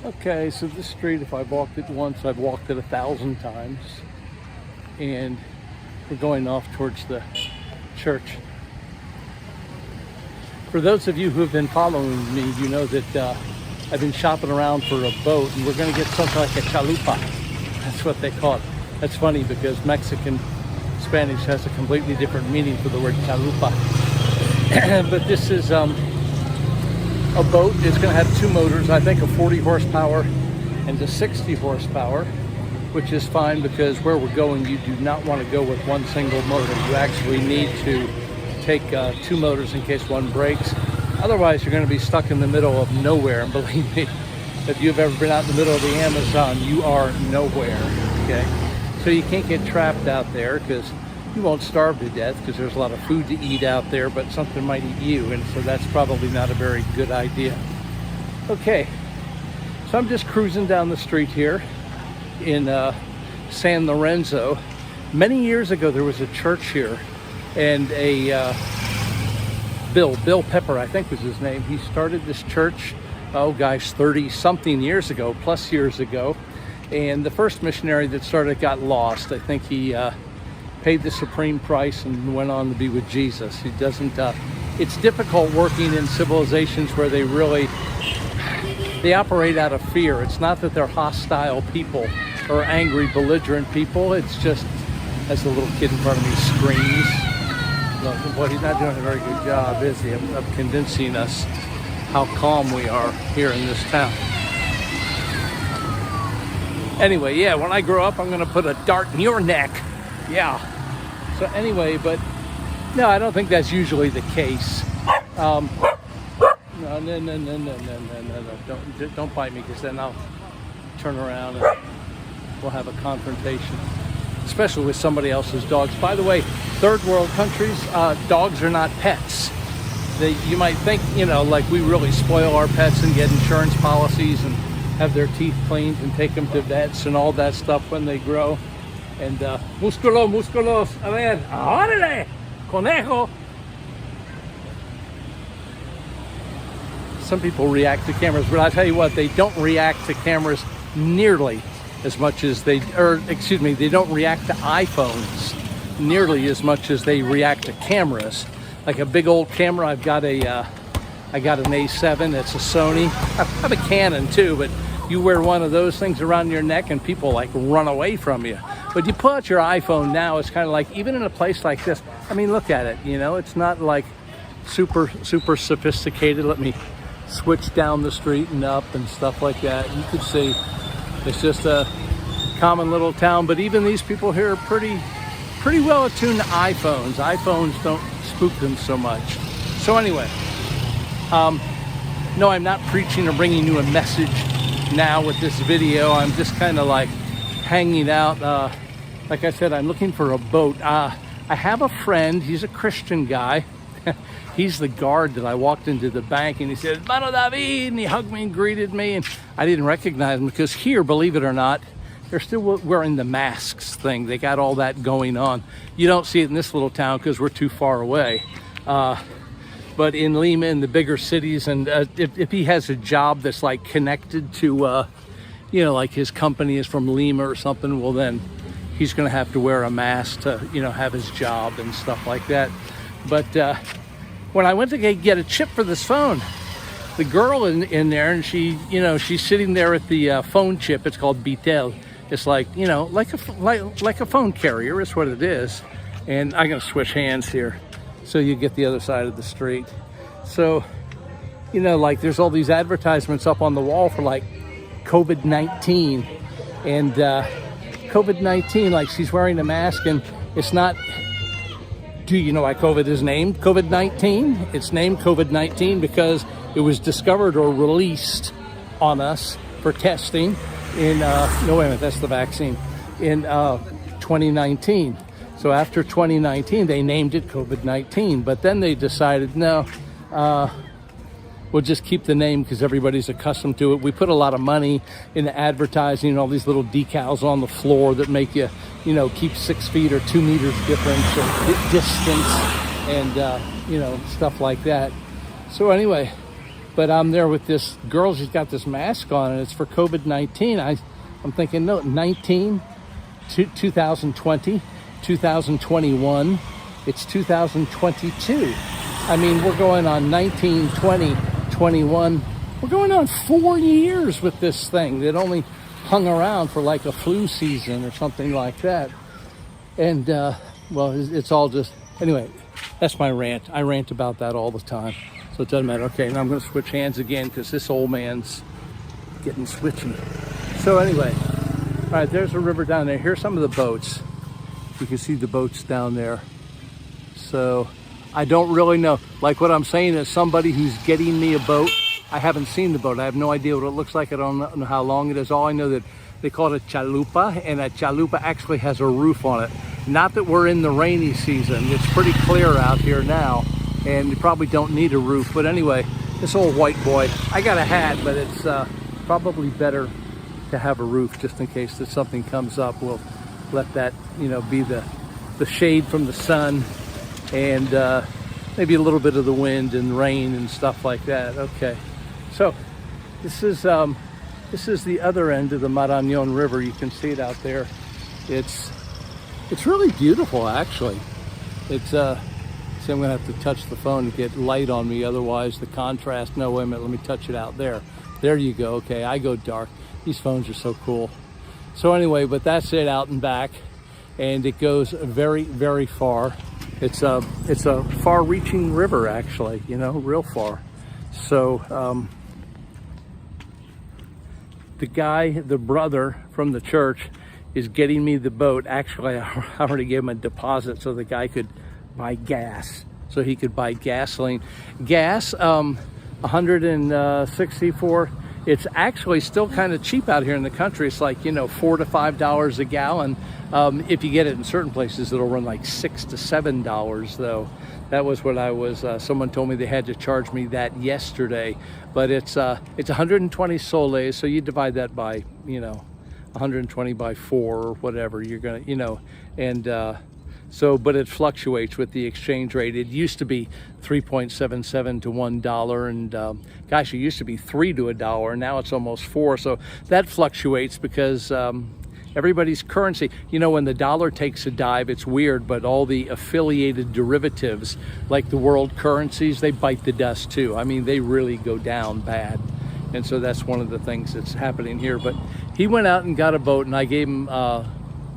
Okay, so this street, if I've walked it once, I've walked it 1,000 times. And we're going off towards the church. For those of you who have been following me, you know that I've been shopping around for a boat, and we're going to get something like a chalupa. That's what they call it. That's funny because Mexican Spanish has a completely different meaning for the word chalupa. But this is a boat. It's going to have two motors, I think a 40 horsepower and a 60 horsepower, which is fine because where we're going, you do not want to go with one single motor. You actually need to take two motors in case one breaks. Otherwise, you're going to be stuck in the middle of nowhere. And believe me, if you've ever been out in the middle of the Amazon, you are nowhere, okay? So you can't get trapped out there because you won't starve to death because there's a lot of food to eat out there, but something might eat you, and so that's probably not a very good idea. Okay, so I'm just cruising down the street here in San Lorenzo. Many years ago, there was a church here, and Bill Pepper, I think was his name. He started this church, 30-something years ago, plus years ago. And the first missionary that started got lost. I think he paid the supreme price and went on to be with Jesus. He doesn't, it's difficult working in civilizations where they operate out of fear. It's not that they're hostile people or angry, belligerent people. It's just, as the little kid in front of me screams. Well, he's not doing a very good job, is he, of convincing us how calm we are here in this town. Anyway, yeah, when I grow up, I'm going to put a dart in your neck. Yeah. So anyway, but no, I don't think that's usually the case. No. Don't bite me, because then I'll turn around and we'll have a confrontation, especially with somebody else's dogs. By the way, third world countries, dogs are not pets. You might think, like we really spoil our pets and get insurance policies and have their teeth cleaned and take them to vets and all that stuff when they grow. And músculos, a ver, órale, conejo. Some people react to cameras, but I tell you what, they don't react to cameras nearly as much as they don't react to iPhones nearly as much as they react to cameras. Like a big old camera, I got an A7, it's a Sony. I have a Canon too, but you wear one of those things around your neck and people like run away from you. But you pull out your iPhone now, it's kind of like, even in a place like this, I mean, look at it, it's not like super sophisticated. Let me switch down the street and up and stuff like that. You can see it's just a common little town, but even these people here are pretty well attuned to iPhones. iPhones don't spook them so much. So anyway, no, I'm not preaching or bringing you a message now with this video. I'm just kind of like hanging out. Like I said, I'm looking for a boat. I have a friend, he's a Christian guy. He's the guard that I walked into the bank, and he said, "Hermano David," and he hugged me and greeted me, and I didn't recognize him because here, believe it or not, they're still wearing the masks thing. They got all that going on. You don't see it in this little town because we're too far away. But in Lima, in the bigger cities, and if he has a job that's like connected to, like his company is from Lima or something, well then he's going to have to wear a mask to, have his job and stuff like that. But when I went to get a chip for this phone, the girl in there, and she, she's sitting there at the phone chip. It's called Bitel. It's like, like a phone carrier is what it is. And I'm going to switch hands here so you get the other side of the street. So, like there's all these advertisements up on the wall for like COVID-19. And COVID-19, like she's wearing a mask, and it's not... Do you know why COVID is named COVID-19? It's named COVID-19 because it was discovered or released on us for testing in, no, wait a minute, that's the vaccine, in 2019. So after 2019, they named it COVID-19, but then they decided, no, we'll just keep the name because everybody's accustomed to it. We put a lot of money into advertising, all these little decals on the floor that make you, keep 6 feet or 2 meters difference or distance and, stuff like that. So anyway, But I'm there with this girl. She's got this mask on, and it's for COVID-19. I'm thinking, no, 2020, 2021. It's 2022. I mean, we're going on 19, 20, 21. We're going on 4 years with this thing that only hung around for like a flu season or something like that. And, well, it's all just, anyway, that's my rant. I rant about that all the time. So it doesn't matter. Okay, now I'm going to switch hands again because this old man's getting switchy. So anyway, all right, there's a river down there. Here's some of the boats. You can see the boats down there. So I don't really know. Like what I'm saying is somebody who's getting me a boat. I haven't seen the boat. I have no idea what it looks like. I don't know how long it is. All I know that they call it a chalupa, and a chalupa actually has a roof on it. Not that we're in the rainy season. It's pretty clear out here now, and you probably don't need a roof. But anyway, this old white boy, I got a hat, but it's probably better to have a roof just in case that something comes up. We'll let that, you know, be the shade from the sun, and maybe a little bit of the wind and rain and stuff like that. Okay, so this is the other end of the Marañón River. You can see it out there. It's really beautiful, actually. It's see, I'm gonna have to touch the phone to get light on me, otherwise the contrast. No, wait a minute, let me touch it out there. There you go. Okay, I go dark. These phones are so cool. So anyway, but that's it out and back, and it goes very, very far. It's a far-reaching river, actually, you know, real far. So the brother from the church is getting me the boat. Actually, I already gave him a deposit so the guy could buy gas, so he could buy gasoline. Gas, 164. It's actually still kind of cheap out here in the country. It's like, you know, $4 to $5 a gallon. If you get it in certain places, it'll run like $6 to $7 though. That was what I was, someone told me they had to charge me that yesterday. But it's 120 soles, so you divide that by, you know, 120 by 4 or whatever you're gonna, you know, and so, but it fluctuates with the exchange rate. It used to be 3.77 to $1, and gosh, it used to be 3 to $1. Now it's almost 4. So that fluctuates because everybody's currency, you know, when the dollar takes a dive, it's weird, but all the affiliated derivatives, like the world currencies, they bite the dust too. I mean, they really go down bad. And so that's one of the things that's happening here. But he went out and got a boat, and I gave him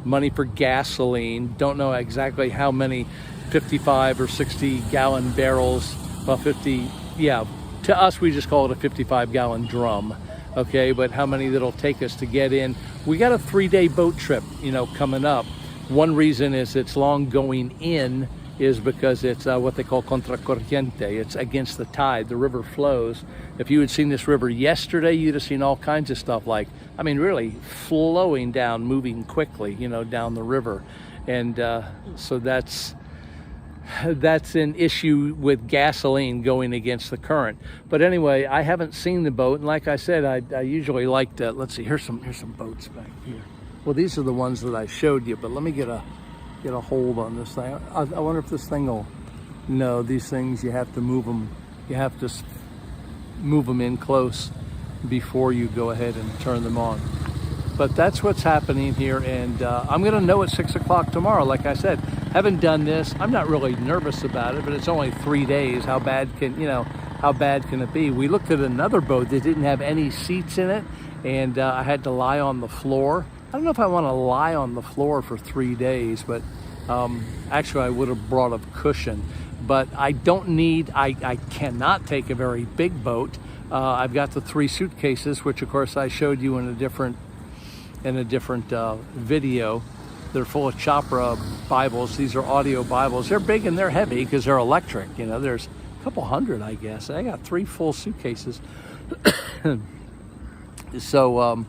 money for gasoline. Don't know exactly how many 55 or 60 gallon barrels. Well, 50, yeah, to us we just call it a 55 gallon drum. Okay, but how many that'll take us to get in. We got a 3-day boat trip, you know, coming up. One reason is it's long going in is because it's what they call contracorriente. It's against the tide. The river flows. If you had seen this river yesterday, you'd have seen all kinds of stuff, like, I mean, really flowing down, moving quickly, you know, down the river. And so that's an issue with gasoline going against the current. But anyway, I haven't seen the boat, and like I said, I usually like to, let's see, here's some boats back here. Well, these are the ones that I showed you, but let me get a hold on this thing. I wonder if this thing will, no, these things, you have to move them. You have to move them in close before you go ahead and turn them on. But that's what's happening here, and I'm gonna know at 6 o'clock tomorrow. Like I said, haven't done this. I'm not really nervous about it, but it's only 3 days. How bad can it be? We looked at another boat that didn't have any seats in it, and I had to lie on the floor. I don't know if I want to lie on the floor for 3 days, but actually I would have brought a cushion. But I cannot take a very big boat. I've got the 3 suitcases, which of course I showed you in a different video. They're full of Chopra Bibles. These are audio Bibles. They're big and they're heavy because they're electric. You know, there's a couple hundred, I guess. I got 3 full suitcases. So,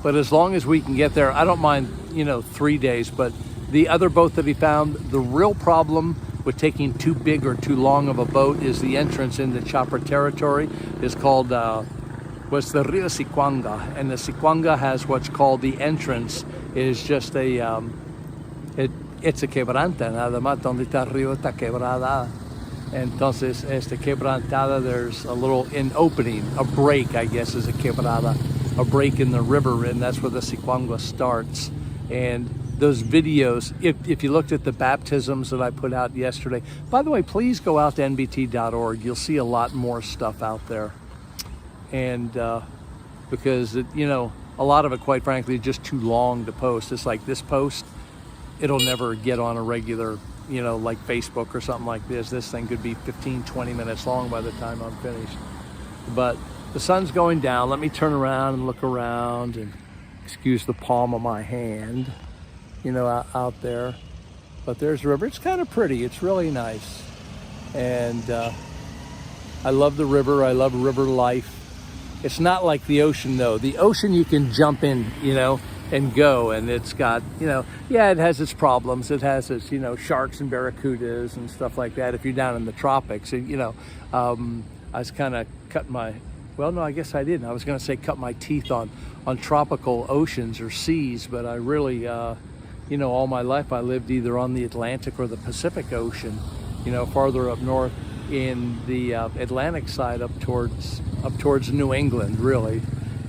but as long as we can get there, I don't mind, you know, 3 days. But the other boat that he found, the real problem with taking too big or too long of a boat is the entrance in the Chopra territory. Is called, was the Rio Siquanga. And the Siquanga has what's called the entrance is just a, it's a quebranta, nada más, donde está el río está quebrada. Entonces, quebrantada, there's a little, an opening, a break, I guess, is a quebrada, a break in the river, and that's where the Sicuangua starts. And those videos, if you looked at the baptisms that I put out yesterday, by the way, please go out to nbt.org. You'll see a lot more stuff out there. And because, you know, a lot of it, quite frankly, is just too long to post. It's like this post, it'll never get on a regular, you know, like Facebook or something like this. This thing could be 15, 20 minutes long by the time I'm finished. But the sun's going down. Let me turn around and look around and excuse the palm of my hand, you know, out there. But there's the river. It's kind of pretty. It's really nice. And I love the river. I love river life. It's not like the ocean, though. The ocean, you can jump in, you know, and go, and it's got, you know, yeah, it has its problems. It has its, you know, sharks and barracudas and stuff like that. If you're down in the tropics, you know, I was kind of cutting my, well, no, I guess I didn't. I was going to say cut my teeth on tropical oceans or seas, but I really, you know, all my life I lived either on the Atlantic or the Pacific Ocean, you know, farther up north in the Atlantic side up towards New England, really.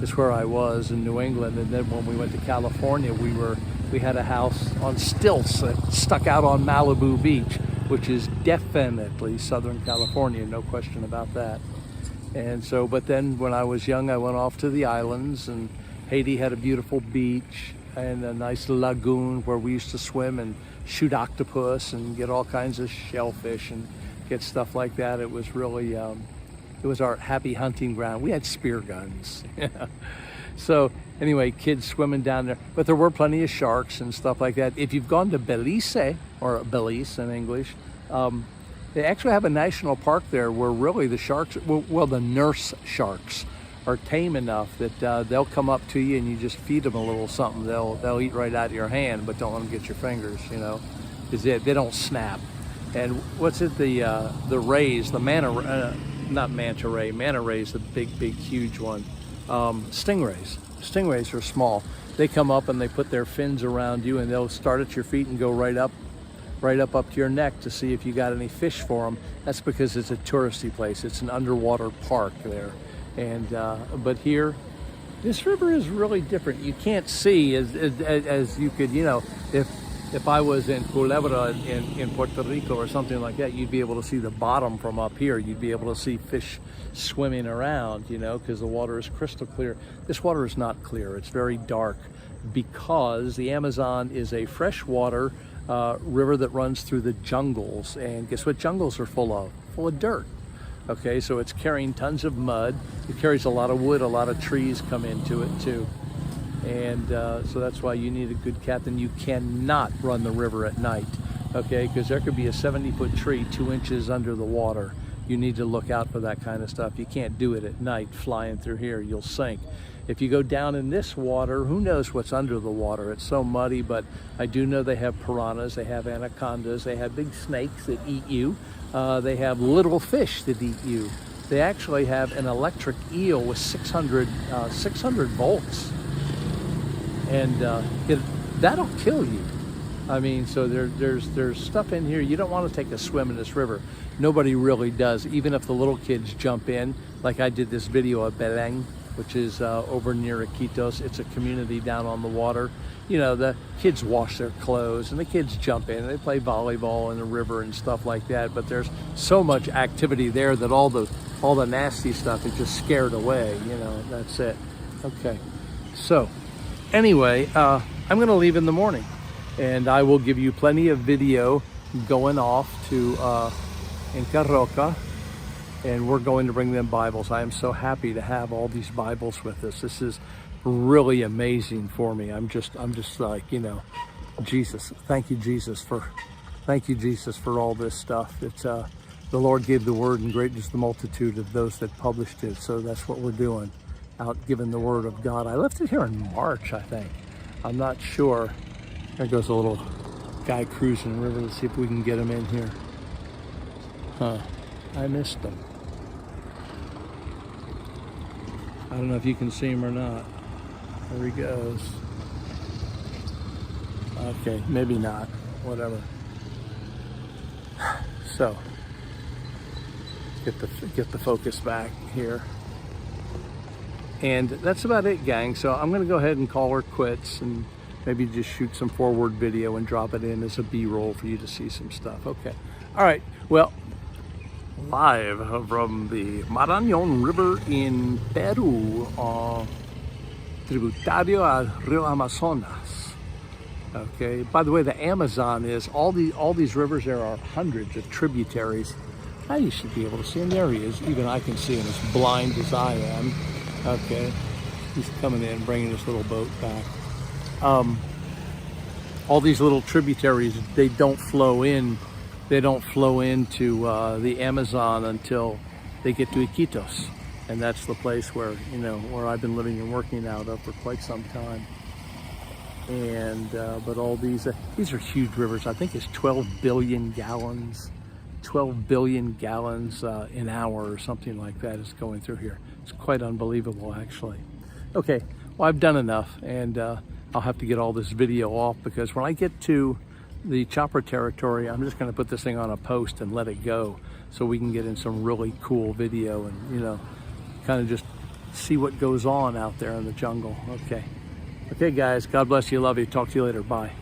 Is where I was in New England. And then when we went to California, we had a house on stilts that stuck out on Malibu Beach, which is definitely Southern California, no question about that. And so, but then when I was young, I went off to the islands, and Haiti had a beautiful beach and a nice lagoon where we used to swim and shoot octopus and get all kinds of shellfish and get stuff like that. It was really, it was our happy hunting ground. We had spear guns. So anyway, kids swimming down there. But there were plenty of sharks and stuff like that. If you've gone to Belize, or Belize in English, they actually have a national park there where really the sharks, well, the nurse sharks are tame enough that they'll come up to you and you just feed them a little something. They'll eat right out of your hand, but don't let them get your fingers, you know, because they don't snap. And what's it, the rays, the not manta rays, the big, huge one. Stingrays. Stingrays are small. They come up and they put their fins around you, and they'll start at your feet and go right up to your neck to see if you got any fish for them. That's because it's a touristy place. It's an underwater park there. And but here, this river is really different. You can't see as you could, you know, if I was in Culebra in Puerto Rico or something like that, you'd be able to see the bottom from up here. You'd be able to see fish swimming around, you know, because the water is crystal clear. This water is not clear. It's very dark because the Amazon is a freshwater river that runs through the jungles. And guess what jungles are full of? Full of dirt. Okay, so it's carrying tons of mud. It carries a lot of wood. A lot of trees come into it too. And so that's why you need a good captain. You cannot run the river at night, okay? Because there could be a 70-foot tree 2 inches under the water. You need to look out for that kind of stuff. You can't do it at night flying through here. You'll sink. If you go down in this water, who knows what's under the water? It's so muddy, but I do know they have piranhas, they have anacondas, they have big snakes that eat you. They have little fish that eat you. They actually have an electric eel with 600 volts. And that'll kill you. I mean, so there's stuff in here. You don't want to take a swim in this river. Nobody really does, even if the little kids jump in, like I did this video of Beleng, which is over near Iquitos. It's a community down on the water. You know, the kids wash their clothes and the kids jump in and they play volleyball in the river and stuff like that. But there's so much activity there that all the nasty stuff is just scared away. You know, that's it. Okay, so anyway, I'm going to leave in the morning, and I will give you plenty of video going off to Inca Roca, and we're going to bring them Bibles. I am so happy to have all these Bibles with us. This is really amazing for me. I'm just like, you know, Jesus. Thank you, Jesus, for all this stuff. It's the Lord gave the word, and great is the multitude of those that published it. So that's what we're doing, out giving the word of God. I left it here in March, I think. I'm not sure. There goes a little guy cruising the river. Let's see if we can get him in here. Huh, I missed him. I don't know if you can see him or not. There he goes. Okay, maybe not, whatever. So, get the focus back here. And that's about it, gang. So I'm gonna go ahead and call her quits and maybe just shoot some forward video and drop it in as a B-roll for you to see some stuff. Okay. All right. Well, live from the Marañón River in Peru, tributario al Rio Amazonas. Okay. By the way, the Amazon is all these rivers. There are hundreds of tributaries. Now you should be able to see him. There he is. Even I can see him, as blind as I am. Okay. He's coming in, bringing this little boat back. All these little tributaries, they don't flow in. They don't flow into the Amazon until they get to Iquitos, and that's the place where where I've been living and working out of for quite some time. And but all these are huge rivers. I think it's 12 billion gallons. 12 billion gallons an hour or something like that is going through here. It's quite unbelievable, actually. Okay, well, I've done enough, and I'll have to get all this video off, because when I get to the chopper territory, I'm just going to put this thing on a post and let it go so we can get in some really cool video and, kind of just see what goes on out there in the jungle. Okay, guys, God bless you. Love you. Talk to you later. Bye.